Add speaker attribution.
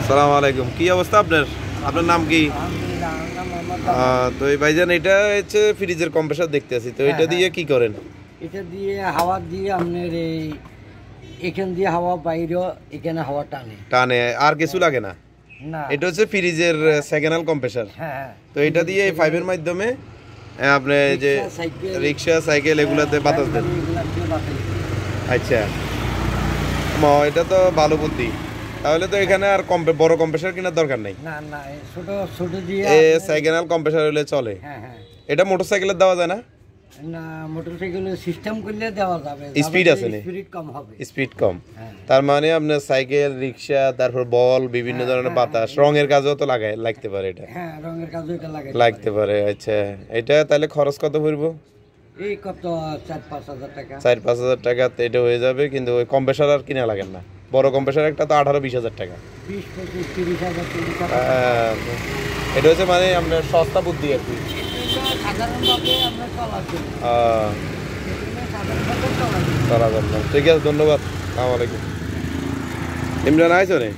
Speaker 1: আসসালামু আলাইকুম। কি অবস্থা আপনার? আপনার নাম কি?
Speaker 2: আলহামদুলিল্লাহ, আমার নাম মোহাম্মদ আমিন।
Speaker 1: তো এই ভাইজান এটা হচ্ছে ফ্রিজের কম্প্রেসার দেখতে আছি, তো
Speaker 2: হ্যাঁ,
Speaker 1: এটা দিয়ে
Speaker 2: হ্যাঁ।
Speaker 1: কি করেন?
Speaker 2: এটা দিয়ে হাওয়া দিয়ে আপনার এখান দিয়ে হাওয়া বাইরে, এখানে হাওয়া টানে।
Speaker 1: টানে আর কিছু লাগে না?
Speaker 2: না।
Speaker 1: এটা হচ্ছে ফ্রিজের সেকেন্ডাল কম্প্রেসার।
Speaker 2: হ্যাঁ, হ্যাঁ।
Speaker 1: তো এটা দিয়ে এই পাইপের মাধ্যমে আপনি যে
Speaker 2: রিক্সা, সাইকেল,
Speaker 1: রিক্সা সাইকেল এগুলাতে বাতাস দেন।
Speaker 2: এগুলা দিয়ে বাতাস দেয়।
Speaker 1: আচ্ছা, এটা তো ভালো বুদ্ধি। তাহলে তো এখানে আর বড় কম্প্রেসার কেনার দরকার নাই।
Speaker 2: না, না, ছোট ছোট দিয়ে
Speaker 1: সেকেন্ডাল কম্প্রেসার হলে চলে।
Speaker 2: হ্যাঁ, হ্যাঁ।
Speaker 1: এটা মোটরসাইকেলের দেওয়া যায় না?
Speaker 2: না, মোটরসাইকেলের সিস্টেম করলে দেওয়া যাবে।
Speaker 1: স্পিড আছে না?
Speaker 2: স্পিড কম হবে।
Speaker 1: স্পিড কম।
Speaker 2: হ্যাঁ।
Speaker 1: তার মানে আপনার সাইকেল রিক্সা তারপর বল বিভিন্ন ধরনের বাতাস রঙের কাজেও তো লাগতে পারে এটা।
Speaker 2: হ্যাঁ, রঙের কাজও এটা
Speaker 1: লাগতে পারে। আচ্ছা, এটা তাহলে খরচ কত পড়বো?
Speaker 2: এই কত 4-5 হাজার টাকা।
Speaker 1: 4-5 হাজার টাকা এটা হয়ে যাবে, কিন্তু ওই কম্প্রেসার আর কিনা লাগেন না। বড় কম্প্রেসার একটা তো 18-20 হাজার টাকা।
Speaker 2: 20-25-30 হাজার, 40 হাজার।
Speaker 1: এটা হচ্ছে মানে আপনার সস্তা বুদ্ধি আর কি।
Speaker 2: সাধারণভাবে আমরা চলার জন্য। সাধারণভাবে চলার জন্য।
Speaker 1: চলা যাবে না। ঠিক আছে, ধন্যবাদ। আসসালামু আলাইকুম। ইমরান আইছো রে?